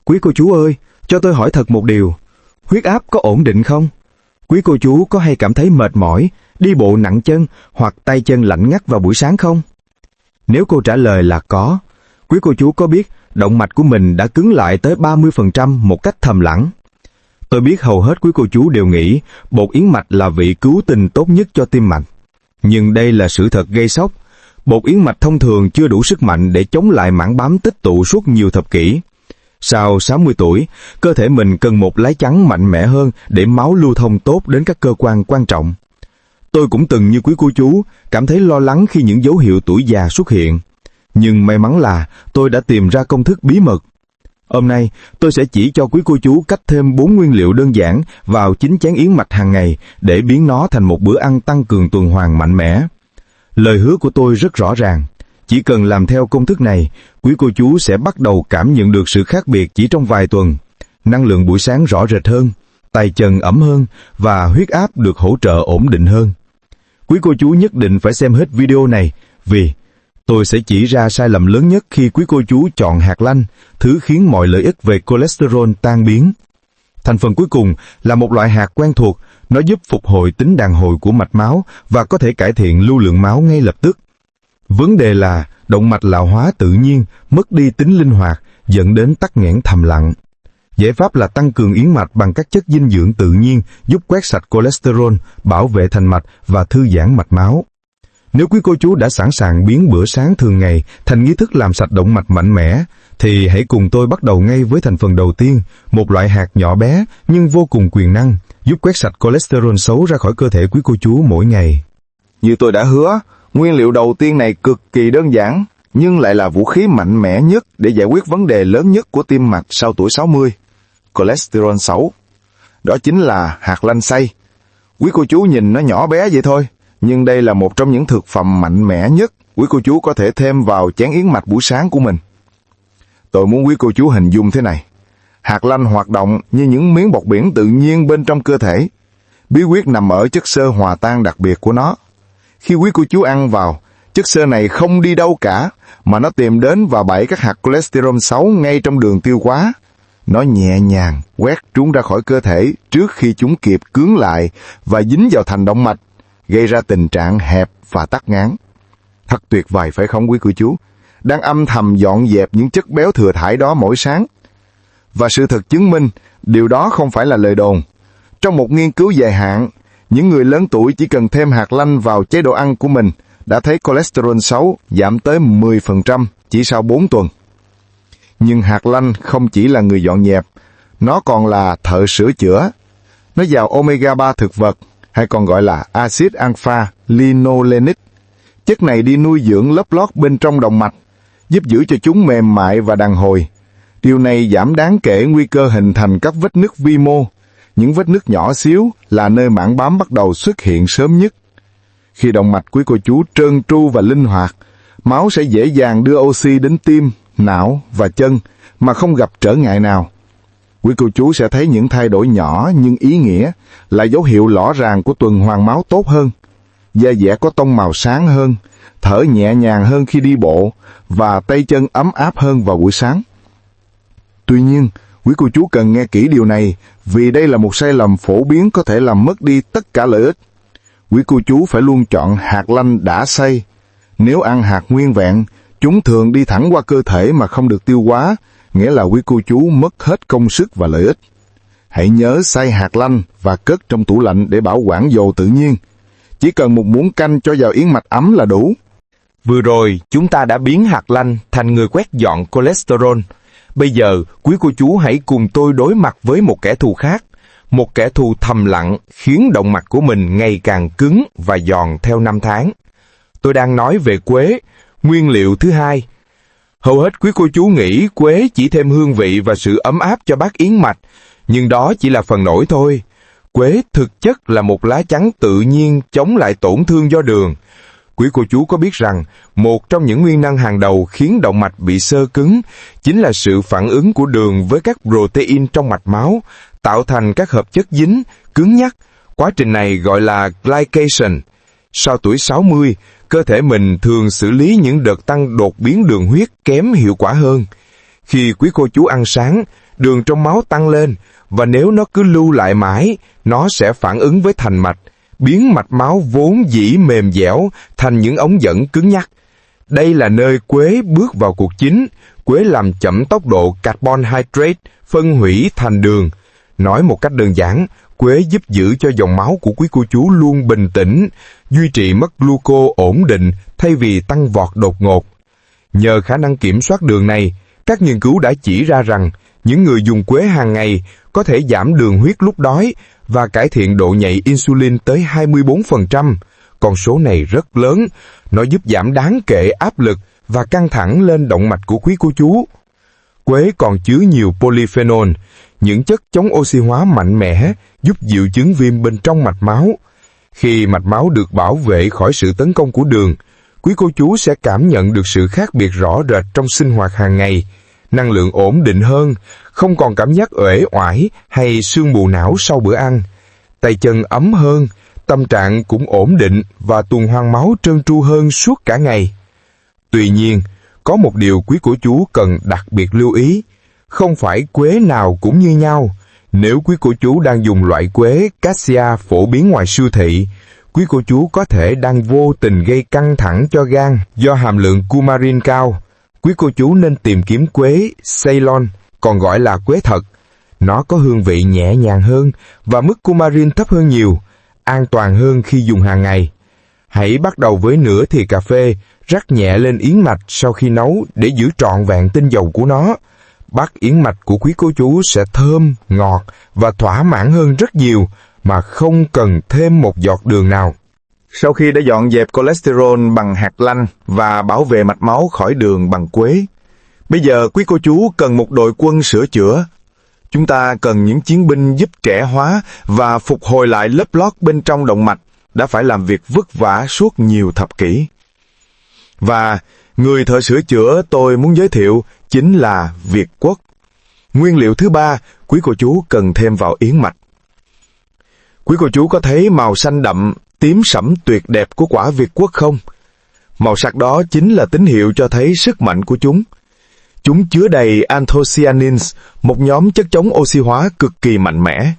Quý cô chú ơi, cho tôi hỏi thật một điều. Huyết áp có ổn định không? Quý cô chú có hay cảm thấy mệt mỏi, đi bộ nặng chân hoặc tay chân lạnh ngắt vào buổi sáng không? Nếu câu trả lời là có, quý cô chú có biết động mạch của mình đã cứng lại tới 30% một cách thầm lặng? Tôi biết hầu hết quý cô chú đều nghĩ bột yến mạch là vị cứu tinh tốt nhất cho tim mạch. Nhưng đây là sự thật gây sốc. Bột yến mạch thông thường chưa đủ sức mạnh để chống lại mảng bám tích tụ suốt nhiều thập kỷ. Sau 60 tuổi, cơ thể mình cần một lá chắn mạnh mẽ hơn để máu lưu thông tốt đến các cơ quan quan trọng. Tôi cũng từng như quý cô chú, cảm thấy lo lắng khi những dấu hiệu tuổi già xuất hiện. Nhưng may mắn là tôi đã tìm ra công thức bí mật. Hôm nay, tôi sẽ chỉ cho quý cô chú cách thêm 4 nguyên liệu đơn giản vào 9 chén yến mạch hàng ngày để biến nó thành một bữa ăn tăng cường tuần hoàn mạnh mẽ. Lời hứa của tôi rất rõ ràng. Chỉ cần làm theo công thức này, quý cô chú sẽ bắt đầu cảm nhận được sự khác biệt chỉ trong vài tuần. Năng lượng buổi sáng rõ rệt hơn, tay chân ấm hơn và huyết áp được hỗ trợ ổn định hơn. Quý cô chú nhất định phải xem hết video này vì tôi sẽ chỉ ra sai lầm lớn nhất khi quý cô chú chọn hạt lanh, thứ khiến mọi lợi ích về cholesterol tan biến. Thành phần cuối cùng là một loại hạt quen thuộc, nó giúp phục hồi tính đàn hồi của mạch máu và có thể cải thiện lưu lượng máu ngay lập tức. Vấn đề là động mạch lão hóa tự nhiên mất đi tính linh hoạt, dẫn đến tắc nghẽn thầm lặng. Giải pháp là tăng cường yến mạch bằng các chất dinh dưỡng tự nhiên giúp quét sạch cholesterol, bảo vệ thành mạch và thư giãn mạch máu. Nếu quý cô chú đã sẵn sàng biến bữa sáng thường ngày thành nghi thức làm sạch động mạch mạnh mẽ, thì hãy cùng tôi bắt đầu ngay với thành phần đầu tiên, một loại hạt nhỏ bé nhưng vô cùng quyền năng, giúp quét sạch cholesterol xấu ra khỏi cơ thể quý cô chú mỗi ngày. Như tôi đã hứa, nguyên liệu đầu tiên này cực kỳ đơn giản, nhưng lại là vũ khí mạnh mẽ nhất để giải quyết vấn đề lớn nhất của tim mạch sau tuổi 60, cholesterol xấu. Đó chính là hạt lanh xay. Quý cô chú nhìn nó nhỏ bé vậy thôi, nhưng đây là một trong những thực phẩm mạnh mẽ nhất quý cô chú có thể thêm vào chén yến mạch buổi sáng của mình. Tôi muốn quý cô chú hình dung thế này. Hạt lanh hoạt động như những miếng bọt biển tự nhiên bên trong cơ thể. Bí quyết nằm ở chất xơ hòa tan đặc biệt của nó. Khi quý cô chú ăn vào, chất xơ này không đi đâu cả, mà nó tìm đến và bẫy các hạt cholesterol xấu ngay trong đường tiêu hóa. Nó nhẹ nhàng quét chúng ra khỏi cơ thể trước khi chúng kịp cứng lại và dính vào thành động mạch, gây ra tình trạng hẹp và tắc nghẽn. Thật tuyệt vời phải không quý cô chú? Đang âm thầm dọn dẹp những chất béo thừa thải đó mỗi sáng. Và sự thật chứng minh, điều đó không phải là lời đồn. Trong một nghiên cứu dài hạn, những người lớn tuổi chỉ cần thêm hạt lanh vào chế độ ăn của mình đã thấy cholesterol xấu giảm tới 10% chỉ sau 4 tuần. Nhưng hạt lanh không chỉ là người dọn dẹp, nó còn là thợ sửa chữa. Nó giàu omega 3 thực vật, hay còn gọi là axit alpha linolenic. Chất này đi nuôi dưỡng lớp lót bên trong động mạch, giúp giữ cho chúng mềm mại và đàn hồi. Điều này giảm đáng kể nguy cơ hình thành các vết nứt vi mô. Những vết nứt nhỏ xíu là nơi mảng bám bắt đầu xuất hiện sớm nhất. Khi động mạch quý cô chú trơn tru và linh hoạt, máu sẽ dễ dàng đưa oxy đến tim, não và chân mà không gặp trở ngại nào. Quý cô chú sẽ thấy những thay đổi nhỏ nhưng ý nghĩa, là dấu hiệu rõ ràng của tuần hoàn máu tốt hơn. Da dẻ có tông màu sáng hơn, thở nhẹ nhàng hơn khi đi bộ và tay chân ấm áp hơn vào buổi sáng. Tuy nhiên, quý cô chú cần nghe kỹ điều này vì đây là một sai lầm phổ biến có thể làm mất đi tất cả lợi ích. Quý cô chú phải luôn chọn hạt lanh đã xay. Nếu ăn hạt nguyên vẹn, chúng thường đi thẳng qua cơ thể mà không được tiêu hóa, nghĩa là quý cô chú mất hết công sức và lợi ích. Hãy nhớ xay hạt lanh và cất trong tủ lạnh để bảo quản dầu tự nhiên. Chỉ cần một muỗng canh cho vào yến mạch ấm là đủ. Vừa rồi, chúng ta đã biến hạt lanh thành người quét dọn cholesterol. Bây giờ, quý cô chú hãy cùng tôi đối mặt với một kẻ thù khác. Một kẻ thù thầm lặng khiến động mạch của mình ngày càng cứng và giòn theo năm tháng. Tôi đang nói về quế, nguyên liệu thứ hai. Hầu hết quý cô chú nghĩ quế chỉ thêm hương vị và sự ấm áp cho bát yến mạch, nhưng đó chỉ là phần nổi thôi. Quế thực chất là một lá chắn tự nhiên chống lại tổn thương do đường. Quý cô chú có biết rằng, một trong những nguyên nhân hàng đầu khiến động mạch bị xơ cứng chính là sự phản ứng của đường với các protein trong mạch máu, tạo thành các hợp chất dính, cứng nhắc. Quá trình này gọi là glycation. Sau tuổi 60, cơ thể mình thường xử lý những đợt tăng đột biến đường huyết kém hiệu quả hơn. Khi quý cô chú ăn sáng, đường trong máu tăng lên, và nếu nó cứ lưu lại mãi, nó sẽ phản ứng với thành mạch, biến mạch máu vốn dĩ mềm dẻo thành những ống dẫn cứng nhắc. Đây là nơi quế bước vào cuộc chính. Quế làm chậm tốc độ carbon hydrate phân hủy thành đường. Nói một cách đơn giản, quế giúp giữ cho dòng máu của quý cô chú luôn bình tĩnh, duy trì mức gluco ổn định thay vì tăng vọt đột ngột. Nhờ khả năng kiểm soát đường này, các nghiên cứu đã chỉ ra rằng những người dùng quế hàng ngày có thể giảm đường huyết lúc đói và cải thiện độ nhạy insulin tới 24%. Con số này rất lớn, nó giúp giảm đáng kể áp lực và căng thẳng lên động mạch của quý cô chú. Quế còn chứa nhiều polyphenol, những chất chống oxy hóa mạnh mẽ giúp dịu chứng viêm bên trong mạch máu. Khi mạch máu được bảo vệ khỏi sự tấn công của đường, quý cô chú sẽ cảm nhận được sự khác biệt rõ rệt trong sinh hoạt hàng ngày, năng lượng ổn định hơn, không còn cảm giác uể oải hay sương mù não sau bữa ăn, tay chân ấm hơn, tâm trạng cũng ổn định và tuần hoàn máu trơn tru hơn suốt cả ngày. Tuy nhiên, có một điều quý cô chú cần đặc biệt lưu ý, không phải quế nào cũng như nhau. Nếu quý cô chú đang dùng loại quế cassia phổ biến ngoài siêu thị, quý cô chú có thể đang vô tình gây căng thẳng cho gan do hàm lượng coumarin cao. Quý cô chú nên tìm kiếm quế Ceylon, còn gọi là quế thật. Nó có hương vị nhẹ nhàng hơn và mức coumarin thấp hơn nhiều, an toàn hơn khi dùng hàng ngày. Hãy bắt đầu với nửa thìa cà phê, rắc nhẹ lên yến mạch sau khi nấu để giữ trọn vẹn tinh dầu của nó. Bát yến mạch của quý cô chú sẽ thơm, ngọt và thỏa mãn hơn rất nhiều mà không cần thêm một giọt đường nào. Sau khi đã dọn dẹp cholesterol bằng hạt lanh và bảo vệ mạch máu khỏi đường bằng quế, bây giờ quý cô chú cần một đội quân sửa chữa. Chúng ta cần những chiến binh giúp trẻ hóa và phục hồi lại lớp lót bên trong động mạch đã phải làm việc vất vả suốt nhiều thập kỷ. Và người thợ sửa chữa tôi muốn giới thiệu chính là Việt Quất. Nguyên liệu thứ ba quý cô chú cần thêm vào yến mạch. Quý cô chú có thấy màu xanh đậm, tím sẫm tuyệt đẹp của quả Việt Quất không? Màu sắc đó chính là tín hiệu cho thấy sức mạnh của chúng. Chúng chứa đầy anthocyanins, một nhóm chất chống oxy hóa cực kỳ mạnh mẽ.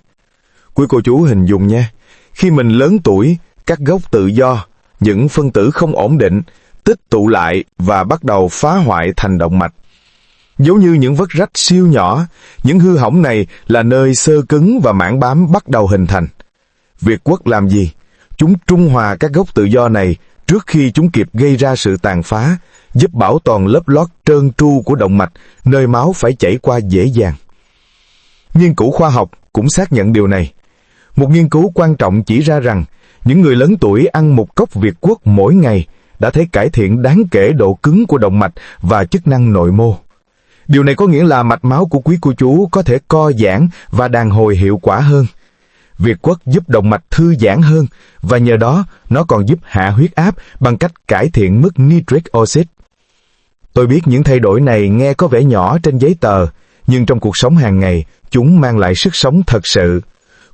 Quý cô chú hình dung nha, khi mình lớn tuổi, các gốc tự do, những phân tử không ổn định, tích tụ lại và bắt đầu phá hoại thành động mạch. Giống như những vết rách siêu nhỏ, những hư hỏng này là nơi xơ cứng và mảng bám bắt đầu hình thành. Việt Quất làm gì? Chúng trung hòa các gốc tự do này trước khi chúng kịp gây ra sự tàn phá, giúp bảo toàn lớp lót trơn tru của động mạch, nơi máu phải chảy qua dễ dàng. Nghiên cứu khoa học cũng xác nhận điều này. Một nghiên cứu quan trọng chỉ ra rằng, những người lớn tuổi ăn một cốc Việt Quất mỗi ngày đã thấy cải thiện đáng kể độ cứng của động mạch và chức năng nội mô. Điều này có nghĩa là mạch máu của quý cô chú có thể co giãn và đàn hồi hiệu quả hơn. Việt Quất giúp động mạch thư giãn hơn và nhờ đó nó còn giúp hạ huyết áp bằng cách cải thiện mức nitric oxide. Tôi biết những thay đổi này nghe có vẻ nhỏ trên giấy tờ, nhưng trong cuộc sống hàng ngày, chúng mang lại sức sống thật sự.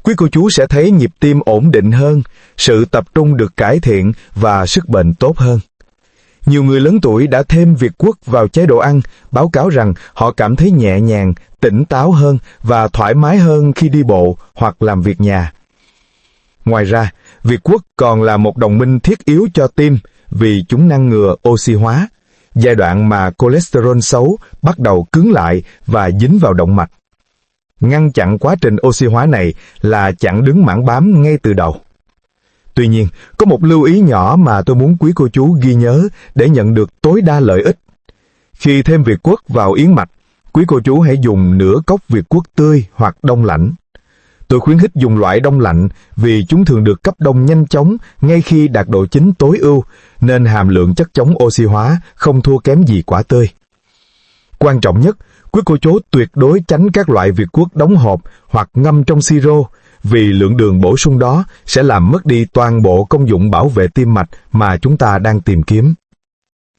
Quý cô chú sẽ thấy nhịp tim ổn định hơn, sự tập trung được cải thiện và sức bền tốt hơn. Nhiều người lớn tuổi đã thêm Việt Quất vào chế độ ăn, báo cáo rằng họ cảm thấy nhẹ nhàng, tỉnh táo hơn và thoải mái hơn khi đi bộ hoặc làm việc nhà. Ngoài ra, Việt Quất còn là một đồng minh thiết yếu cho tim vì chúng ngăn ngừa oxy hóa, giai đoạn mà cholesterol xấu bắt đầu cứng lại và dính vào động mạch. Ngăn chặn quá trình oxy hóa này là chặn đứng mảng bám ngay từ đầu. Tuy nhiên, có một lưu ý nhỏ mà tôi muốn quý cô chú ghi nhớ để nhận được tối đa lợi ích. Khi thêm Việt Quất vào yến mạch, quý cô chú hãy dùng nửa cốc Việt Quất tươi hoặc đông lạnh. Tôi khuyến khích dùng loại đông lạnh vì chúng thường được cấp đông nhanh chóng ngay khi đạt độ chín tối ưu, nên hàm lượng chất chống oxy hóa không thua kém gì quả tươi. Quan trọng nhất, quý cô chú tuyệt đối tránh các loại Việt Quất đóng hộp hoặc ngâm trong siro, vì lượng đường bổ sung đó sẽ làm mất đi toàn bộ công dụng bảo vệ tim mạch mà chúng ta đang tìm kiếm.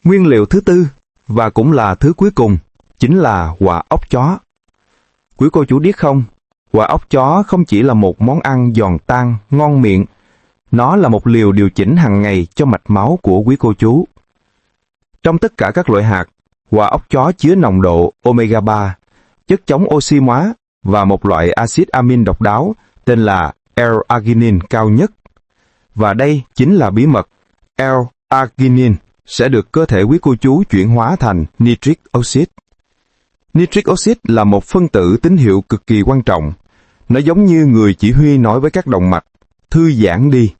Nguyên liệu thứ tư, và cũng là thứ cuối cùng, chính là quả ốc chó. Quý cô chú biết không, quả ốc chó không chỉ là một món ăn giòn tan, ngon miệng, nó là một liều điều chỉnh hàng ngày cho mạch máu của quý cô chú. Trong tất cả các loại hạt, quả ốc chó chứa nồng độ omega 3, chất chống oxy hóa và một loại axit amin độc đáo tên là L-arginin cao nhất. Và đây chính là bí mật. L-arginin sẽ được cơ thể quý cô chú chuyển hóa thành nitric oxide. Nitric oxide là một phân tử tín hiệu cực kỳ quan trọng. Nó giống như người chỉ huy nói với các động mạch, thư giãn đi.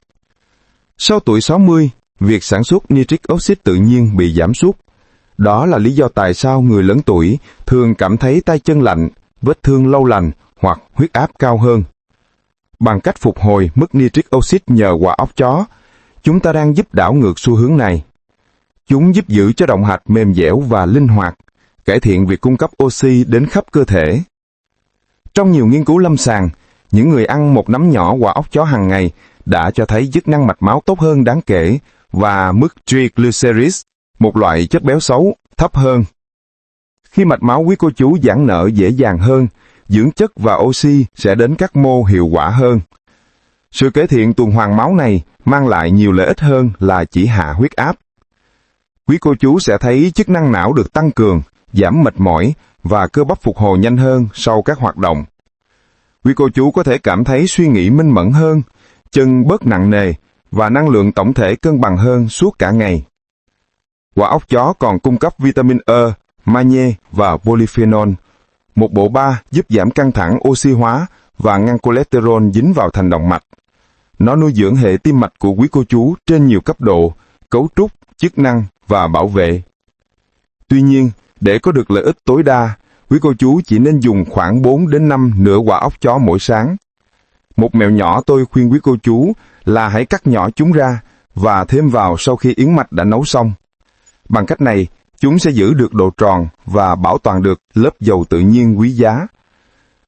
Sau tuổi 60, việc sản xuất nitric oxide tự nhiên bị giảm sút. Đó là lý do tại sao người lớn tuổi thường cảm thấy tay chân lạnh, vết thương lâu lành hoặc huyết áp cao hơn. Bằng cách phục hồi mức nitric oxide nhờ quả óc chó, chúng ta đang giúp đảo ngược xu hướng này. Chúng giúp giữ cho động mạch mềm dẻo và linh hoạt, cải thiện việc cung cấp oxy đến khắp cơ thể. Trong nhiều nghiên cứu lâm sàng, những người ăn một nắm nhỏ quả óc chó hàng ngày đã cho thấy chức năng mạch máu tốt hơn đáng kể và mức triglycerides, một loại chất béo xấu, thấp hơn. Khi mạch máu quý cô chú giãn nở dễ dàng hơn, dưỡng chất và oxy sẽ đến các mô hiệu quả hơn. Sự cải thiện tuần hoàn máu này mang lại nhiều lợi ích hơn là chỉ hạ huyết áp. Quý cô chú sẽ thấy chức năng não được tăng cường, giảm mệt mỏi và cơ bắp phục hồi nhanh hơn sau các hoạt động. Quý cô chú có thể cảm thấy suy nghĩ minh mẫn hơn, chân bớt nặng nề và năng lượng tổng thể cân bằng hơn suốt cả ngày. Quả óc chó còn cung cấp vitamin E, magie và polyphenol, một bộ ba giúp giảm căng thẳng oxy hóa và ngăn cholesterol dính vào thành động mạch. Nó nuôi dưỡng hệ tim mạch của quý cô chú trên nhiều cấp độ, cấu trúc, chức năng và bảo vệ. Tuy nhiên, để có được lợi ích tối đa, quý cô chú chỉ nên dùng khoảng 4 đến 5 nửa quả óc chó mỗi sáng. Một mẹo nhỏ tôi khuyên quý cô chú là hãy cắt nhỏ chúng ra và thêm vào sau khi yến mạch đã nấu xong. Bằng cách này, chúng sẽ giữ được độ tròn và bảo toàn được lớp dầu tự nhiên quý giá.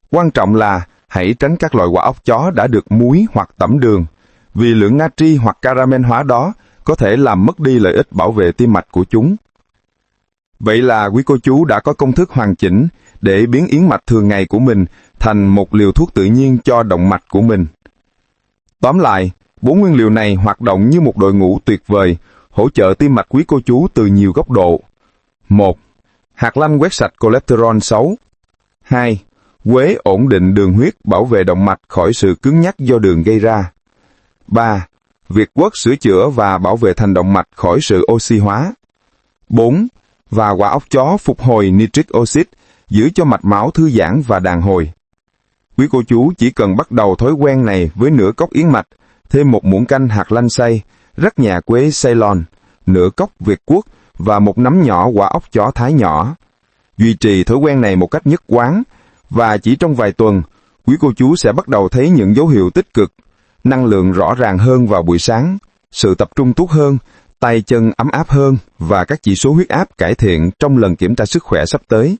Quan trọng là hãy tránh các loại quả óc chó đã được muối hoặc tẩm đường, vì lượng natri hoặc caramel hóa đó có thể làm mất đi lợi ích bảo vệ tim mạch của chúng. Vậy là quý cô chú đã có công thức hoàn chỉnh để biến yến mạch thường ngày của mình thành một liều thuốc tự nhiên cho động mạch của mình. Tóm lại, 4 nguyên liệu này hoạt động như một đội ngũ tuyệt vời, hỗ trợ tim mạch quý cô chú từ nhiều góc độ. 1. Hạt lanh quét sạch cholesterol xấu. 2. Quế ổn định đường huyết, bảo vệ động mạch khỏi sự cứng nhắc do đường gây ra. 3. Việt quất sửa chữa và bảo vệ thành động mạch khỏi sự oxy hóa. 4. Và quả óc chó phục hồi nitric oxide, giữ cho mạch máu thư giãn và đàn hồi. Quý cô chú chỉ cần bắt đầu thói quen này với nửa cốc yến mạch, thêm một muỗng canh hạt lanh xay, rắc nhà quế Ceylon, nửa cốc Việt quất và một nắm nhỏ quả óc chó thái nhỏ. Duy trì thói quen này một cách nhất quán, và chỉ trong vài tuần, quý cô chú sẽ bắt đầu thấy những dấu hiệu tích cực, năng lượng rõ ràng hơn vào buổi sáng, sự tập trung tốt hơn, tay chân ấm áp hơn và các chỉ số huyết áp cải thiện trong lần kiểm tra sức khỏe sắp tới.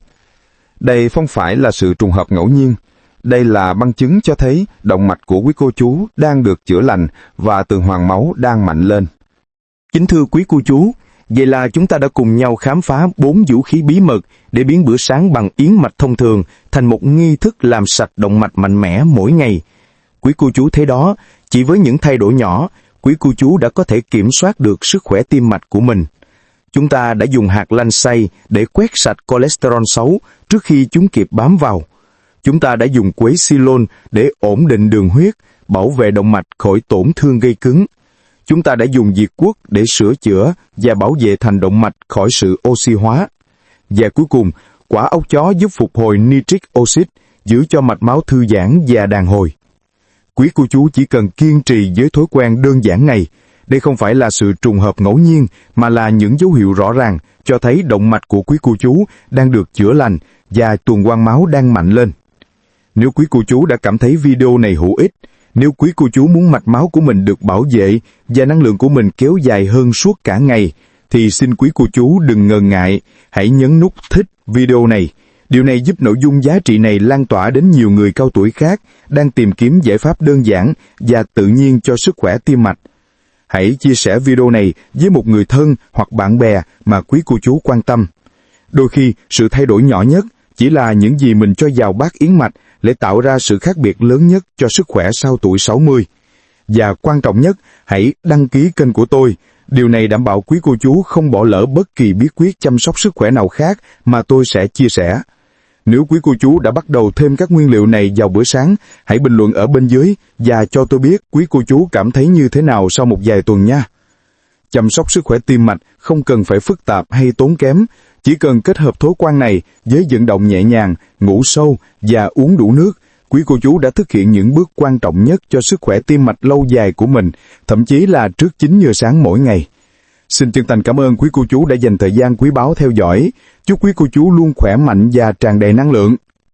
Đây không phải là sự trùng hợp ngẫu nhiên. Đây là bằng chứng cho thấy động mạch của quý cô chú đang được chữa lành và tuần hoàn máu đang mạnh lên. Kính thưa quý cô chú, vậy là chúng ta đã cùng nhau khám phá 4 vũ khí bí mật để biến bữa sáng bằng yến mạch thông thường thành một nghi thức làm sạch động mạch mạnh mẽ mỗi ngày. Quý cô chú thấy đó, chỉ với những thay đổi nhỏ, quý cô chú đã có thể kiểm soát được sức khỏe tim mạch của mình. Chúng ta đã dùng hạt lanh xay để quét sạch cholesterol xấu trước khi chúng kịp bám vào. Chúng ta đã dùng quế Ceylon để ổn định đường huyết, bảo vệ động mạch khỏi tổn thương gây cứng. Chúng ta đã dùng Việt quất để sửa chữa và bảo vệ thành động mạch khỏi sự oxy hóa. Và cuối cùng, quả óc chó giúp phục hồi nitric oxide, giữ cho mạch máu thư giãn và đàn hồi. Quý cô chú chỉ cần kiên trì với thói quen đơn giản này. Đây không phải là sự trùng hợp ngẫu nhiên, mà là những dấu hiệu rõ ràng cho thấy động mạch của quý cô chú đang được chữa lành và tuần hoàn máu đang mạnh lên. Nếu quý cô chú đã cảm thấy video này hữu ích, nếu quý cô chú muốn mạch máu của mình được bảo vệ và năng lượng của mình kéo dài hơn suốt cả ngày, thì xin quý cô chú đừng ngần ngại, hãy nhấn nút thích video này. Điều này giúp nội dung giá trị này lan tỏa đến nhiều người cao tuổi khác đang tìm kiếm giải pháp đơn giản và tự nhiên cho sức khỏe tim mạch. Hãy chia sẻ video này với một người thân hoặc bạn bè mà quý cô chú quan tâm. Đôi khi, sự thay đổi nhỏ nhất chỉ là những gì mình cho vào bát yến mạch để tạo ra sự khác biệt lớn nhất cho sức khỏe sau tuổi 60. Và quan trọng nhất, hãy đăng ký kênh của tôi. Điều này đảm bảo quý cô chú không bỏ lỡ bất kỳ bí quyết chăm sóc sức khỏe nào khác mà tôi sẽ chia sẻ. Nếu quý cô chú đã bắt đầu thêm các nguyên liệu này vào bữa sáng, hãy bình luận ở bên dưới và cho tôi biết quý cô chú cảm thấy như thế nào sau một vài tuần nha. Chăm sóc sức khỏe tim mạch không cần phải phức tạp hay tốn kém, chỉ cần kết hợp thói quen này với vận động nhẹ nhàng, ngủ sâu và uống đủ nước, quý cô chú đã thực hiện những bước quan trọng nhất cho sức khỏe tim mạch lâu dài của mình, thậm chí là trước 9 giờ sáng mỗi ngày. Xin chân thành cảm ơn quý cô chú đã dành thời gian quý báu theo dõi. Chúc quý cô chú luôn khỏe mạnh và tràn đầy năng lượng.